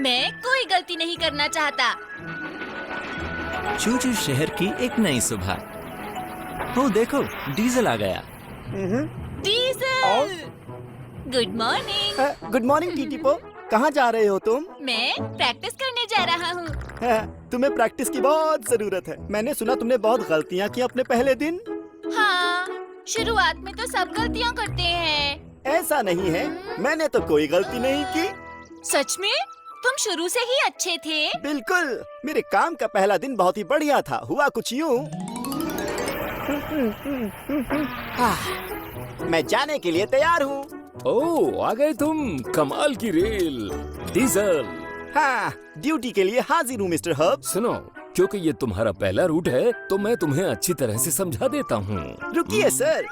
मैं कोई गलती नहीं करना चाहता। चूचू शहर की एक नई सुबह। ओ देखो, डीजल आ गया। Diesel, good morning. Good morning टीटीपो। कहाँ जा रहे हो तुम? मैं प्रैक्टिस करने जा रहा हूँ। तुम्हें प्रैक्टिस की बहुत जरूरत है। मैंने सुना तुमने बहुत गलतियाँ की अपने पहले दिन। हाँ, शुरुआत में तो सब गलतियाँ करते हैं। ऐसा नहीं है, मैंने तो कोई गलती नहीं की। सच में? तुम शुरू से ही अच्छे थे। बिल्कुल, मेरे काम का पहला दिन बहुत ही बढ़िया था। हुआ कुछ यूँ। मैं जाने के लिए तैयार हूँ। ओह, आ गए तुम। कमाल की रेल। डीजल। हाँ, ड्यूटी के लिए हाजिर हूँ मिस्टर हर्ब। सुनो, क्योंकि ये तुम्हारा पहला रूट है तो मैं तुम्हें अच्छी तरह से समझा देता हूँ। रुकिए सर,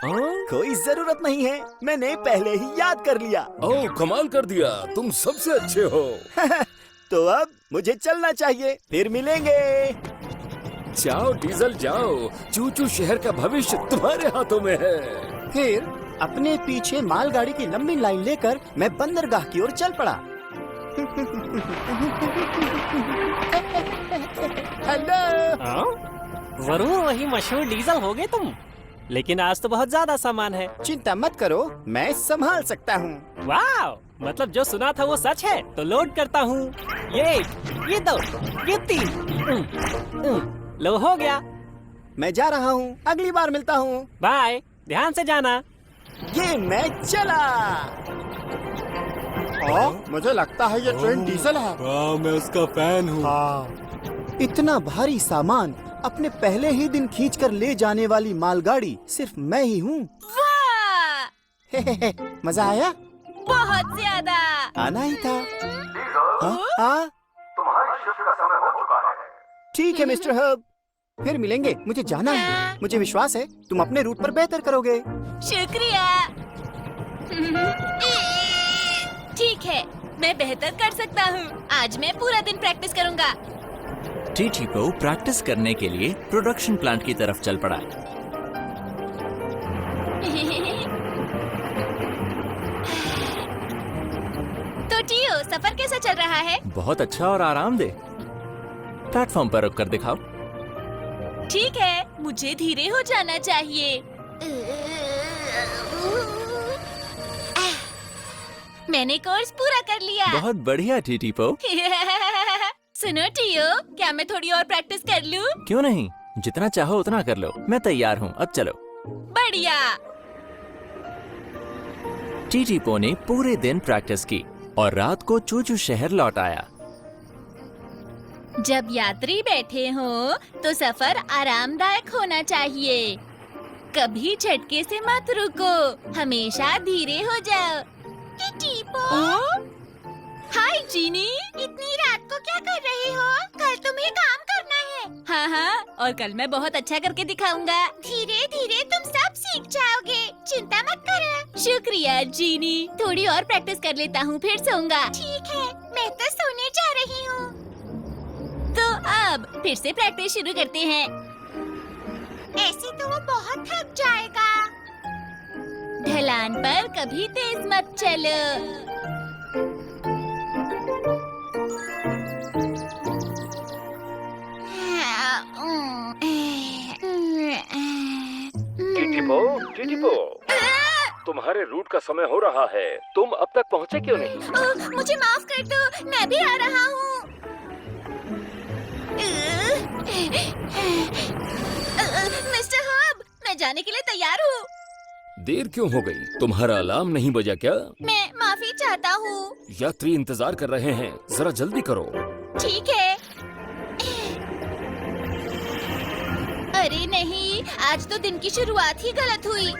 कोई जरूरत नहीं है, मैंने पहले ही याद कर लिया। ओह, कमाल कर दिया, तुम सबसे अच्छे हो। तो अब मुझे चलना चाहिए, फिर मिलेंगे। जाओ डीजल जाओ, चूचू शहर का भविष्य तुम्हारे हाथों में है। फिर अपने पीछे मालगाड़ी की लंबी लाइन लेकर मैं बंदरगाह की ओर चल पड़ा। हेलो। जरूर वही मशहूर डीजल होगे तुम, लेकिन आज तो बहुत ज्यादा सामान है। चिंता मत करो, मैं संभाल सकता हूँ। वाह, मतलब जो सुना था वो सच है। तो लोड करता हूँ। ये 2, ये 3। लो, हो गया। मैं जा रहा हूँ, अगली बार मिलता हूँ। बाय, ध्यान से जाना। ये मैं चला। मुझे लगता है ये ट्रेन डीजल है। मैं उसका फैन हूँ। इतना भारी सामान अपने पहले ही दिन खींचकर ले जाने वाली मालगाड़ी सिर्फ मैं ही हूँ। वाह! मजा आया? बहुत ज्यादा। आना ही था। हाँ? तुम्हारी शिफ्ट का समय हो चुका है। ठीक है मिस्टर हर्ब, फिर मिलेंगे। मुझे जाना है। मुझे विश्वास है तुम अपने रूट पर बेहतर करोगे। शुक्रिया। ठीक है, मैं बेहतर कर सकता हूँ। आज मैं पूरा दिन प्रैक्टिस करूँगा। टीटीपो प्रैक्टिस करने के लिए प्रोडक्शन प्लांट की तरफ चल पड़ा। तो टियो, सफर कैसा चल रहा है? बहुत अच्छा और आरामदेह। प्लेटफॉर्म पर रुक कर दिखाओ। ठीक है, मुझे धीरे हो जाना चाहिए। मैंने कोर्स पूरा कर लिया। बहुत बढ़िया टीटीपो। सुनो टियो, क्या मैं थोड़ी और प्रैक्टिस कर लूं? क्यों नहीं, जितना चाहो उतना कर लो। मैं तैयार हूँ, अब चलो। बढ़िया। टीटीपो ने पूरे दिन प्रैक्टिस की और रात को चूचू शहर लौट आया। जब यात्री बैठे हो तो सफर आरामदायक होना चाहिए। कभी झटके से मत रुको, हमेशा धीरे हो जाओ। टीटीपो। हाय जीनी, इतनी रात को क्या कर रहे हो? कल तुम्हें काम करना है। हाँ हाँ, और कल मैं बहुत अच्छा करके दिखाऊंगा। धीरे धीरे तुम सब सीख जाओगे, चिंता मत करो। शुक्रिया जीनी, थोड़ी और प्रैक्टिस कर लेता हूँ, फिर सोऊंगा। ठीक है, मैं तो सोने जा रही हूँ। तो अब फिर से प्रैक्टिस शुरू करते हैं। ऐसे तो वो बहुत थक जाएगा। ढलान पर कभी तेज मत चलो। टीटीपो, तुम्हारे रूट का समय हो रहा है। तुम अब तक पहुँचे क्यों नहीं? मुझे माफ कर दो, मैं भी आ रहा हूँ। मिस्टर हर्ब, मैं जाने के लिए तैयार हूँ। देर क्यों हो गई? तुम्हारा अलार्म नहीं बजा क्या? मैं माफी चाहता हूँ। यात्री इंतजार कर रहे हैं, जरा जल्दी करो। ठीक है। अरे नहीं, आज तो दिन की शुरुआत ही गलत हुई।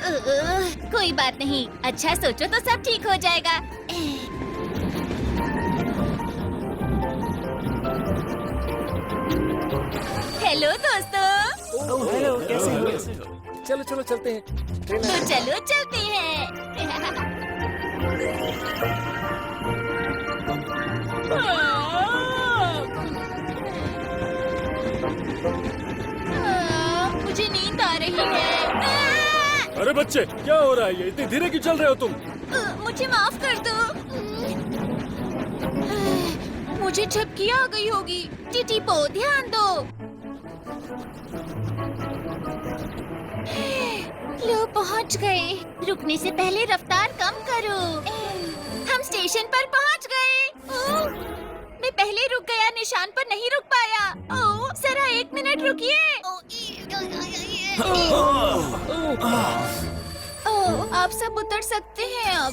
कोई बात नहीं, अच्छा सोचो तो सब ठीक हो जाएगा। हेलो दोस्तों। हेलो, कैसे हो? चलो चलो चलते हैं। तो चलो चलते हैं। मुझे नींद आ रही है। अरे बच्चे, क्या हो रहा है? ये इतनी धीरे क्यों चल रहे हो तुम? मुझे माफ कर दो। मुझे झपकी आ गई होगी। टिटिपो ध्यान दो। लो पहुंच गए। रुकने से पहले रफ्तार कम करो। हम स्टेशन पर पहुंच गए। ओह, मैं पहले रुक गया, निशान पर नहीं रुक पाया। ओह, जरा 1 मिनट रुकिए। ओह, आप सब उतर सकते हैं अब।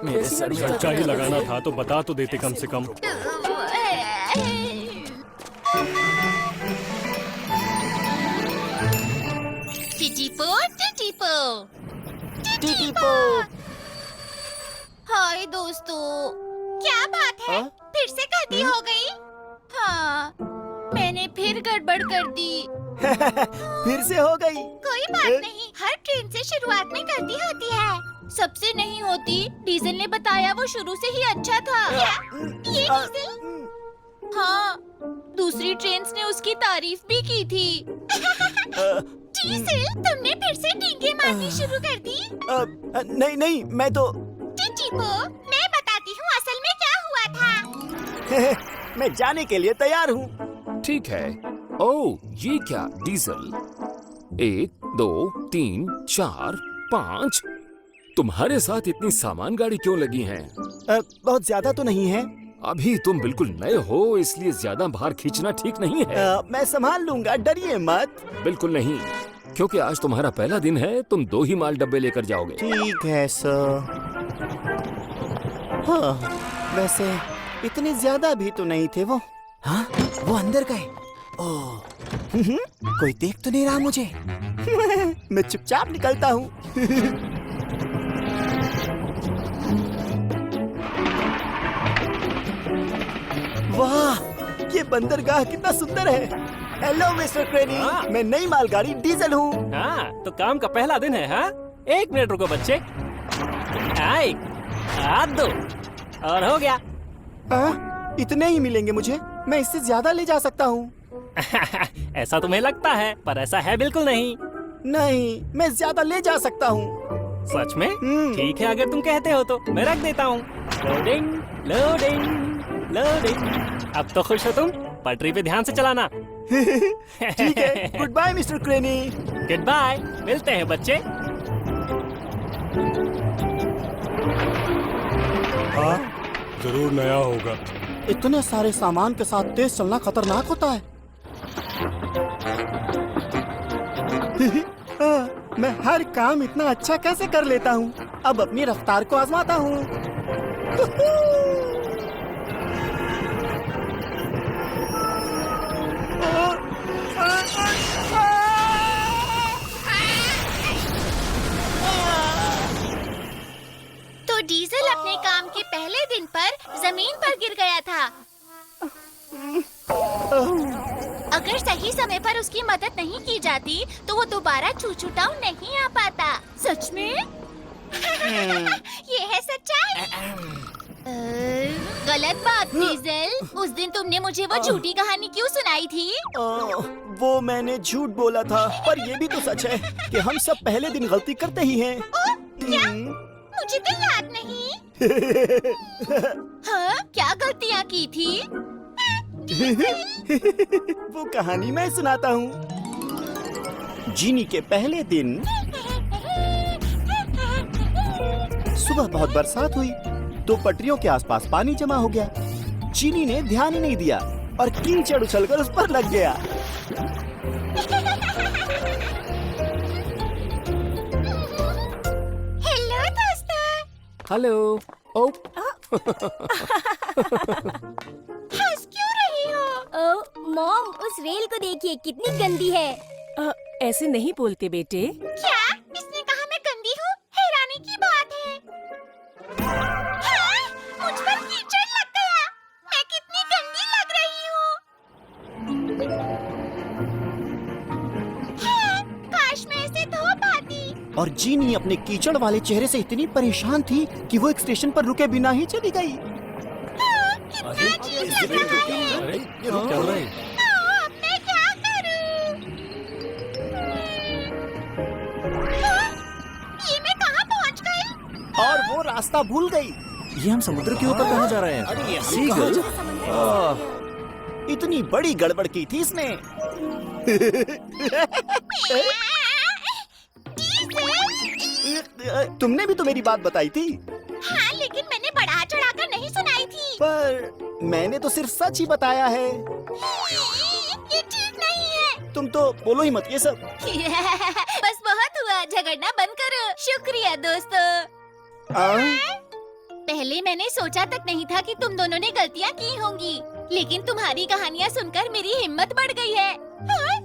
मेरे सर में खर्चा ही लगाना था तो बता तो देते कम से कम। टिटिपो, टिटिपो, टिटिपो। हाय दोस्तों, क्या बात है? फिर से गलती हो गई? हाँ, मैंने फिर गड़बड़ कर दी। फिर से हो गई। कोई बात नहीं, हर ट्रेन से शुरुआत में गलती होती है। सबसे नहीं होती। डीजल ने बताया वो शुरू से ही अच्छा था। क्या? ये डीजल? हाँ, दूसरी ट्रेन ने उसकी तारीफ भी की थी। डीजल, तुमने फिर से डींगे मारनी शुरू कर दी? नहीं नहीं, मैं तो टिटिपो, मैं बताती हूँ असल में क्या हुआ था। मैं जाने के लिए तैयार हूँ। ठीक है। ओह, ये क्या? डीजल 1 2 3 4 5। तुम्हारे साथ इतनी सामान गाड़ी क्यों लगी हैं? बहुत ज्यादा तो नहीं है। अभी तुम बिल्कुल नए हो, इसलिए ज्यादा भार खींचना ठीक नहीं है। मैं संभाल लूंगा, डरिए मत। बिल्कुल नहीं, क्योंकि आज तुम्हारा पहला दिन है। तुम 2 ही माल डब्बे लेकर जाओगे। ठीक है सर। हाँ, वैसे इतने ज्यादा भी तो नहीं थे वो। हाँ, वो अंदर गए। ओह, कोई देख तो नहीं रहा मुझे। मैं चुपचाप निकलता हूँ। वाह, ये बंदरगाह कितना सुंदर है। हेलो मिस्टर क्रेनी, हाँ। मैं नई मालगाड़ी डीजल हूँ। हाँ, तो काम का पहला दिन है। हाँ, 1 मिनट रुको बच्चे। आई, हाथ दो और हो गया। इतने ही मिलेंगे मुझे? मैं इससे ज्यादा ले जा सकता हूँ। ऐसा तुम्हें लगता है, पर ऐसा है बिल्कुल नहीं। नहीं, मैं ज्यादा ले जा सकता हूँ। सच में? हम्म। ठीक है, अगर तुम कहते हो तो मैं रख देता हूँ। Loading, loading, loading. अब तो खुश हो तुम? पटरी पे ध्यान से चलाना। ठीक है, good bye mister Craney. Good bye, मिलते हैं बच्चे। हाँ, जरूर नया होगा। इतने सारे सामान के साथ तेज चलना खतरनाक होता है। मैं हर काम इतना अच्छा कैसे कर लेता हूँ? अब अपनी रफ्तार को आजमाता हूँ। तो डीजल अपने काम के पहले दिन पर जमीन पर गिर गया था। अगर सही समय पर उसकी मदद नहीं की जाती तो वो दोबारा चूचूटाऊ नहीं आ पाता। सच में? ये है सच्चाई। गलत बात डीजल। उस दिन तुमने मुझे वो झूठी कहानी क्यों सुनाई थी? वो मैंने झूठ बोला था, पर ये भी तो सच है कि हम सब पहले दिन गलती करते ही हैं। क्या? मुझे तो याद नहीं। हाँ, क्या गलतियाँ की थी? वो कहानी मैं सुनाता हूँ। जीनी के पहले दिन सुबह बहुत बरसात हुई तो पटरियों के आसपास पानी जमा हो गया। जीनी ने ध्यान ही नहीं दिया और कीचड़ उछलकर उस पर लग गया। हेलो दोस्तों। हेलो। ओ, हंस क्यों रही हो? मॉम, उस रेल को देखिए कितनी गंदी है। ऐसे नहीं बोलते बेटे। क्या? इसने कहा मैं गंदी हूँ? हैरानी की बात है। हाँ, मुझ पर कीचड़ लग गया। मैं कितनी गंदी लग रही हूँ। हाँ, काश मैं इसे धो पाती। और जीनी अपने कीचड़ वाले चेहरे से इतनी परेशान थी कि वो एक स्टेशन पर रुके बिना ही चली गई। हाँ, कितना अजीब लग रहा है। अरे, ये क्या हो रहा है? अब मैं क्या करूँ? हाँ, ये मैं कहाँ पहुँच गई? और वो रास्ता भूल गई। ये हम समुद्र के ऊपर कहाँ जा रहे हैं? अरे हम सीगल? कहाँ इतनी बड़ी गड़बड़ की थी इसने। तुमने भी तो मेरी बात बताई थी। हाँ, लेकिन मैंने बढ़ा चढ़ाकर नहीं सुनाई थी। पर मैंने तो सिर्फ सच ही बताया है। ये ठीक नहीं है। तुम तो बोलो ही मत ये सब। बस बहुत हुआ, झगड़ना बंद करो। शुक्रिया दोस्तों। पहले मैंने सोचा तक नहीं था कि तुम दोनों ने गलतियाँ की होंगी, लेकिन तुम्हारी कहानियाँ सुनकर मेरी हिम्मत बढ़ गई है। हाँ?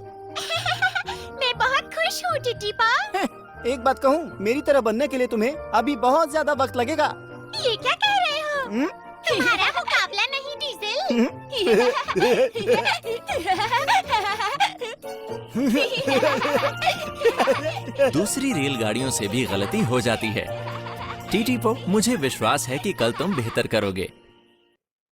मैं बहुत खुश हूँ टिटिपा। एक बात कहूँ, मेरी तरह बनने के लिए तुम्हें अभी बहुत ज्यादा वक्त लगेगा। ये क्या कह रहे हो? तुम्हारा मुकाबला नहीं डीजल। दूसरी रेलगाड़ियों से भी गलती हो जाती है। टीटीपो, मुझे विश्वास है कि कल तुम बेहतर करोगे।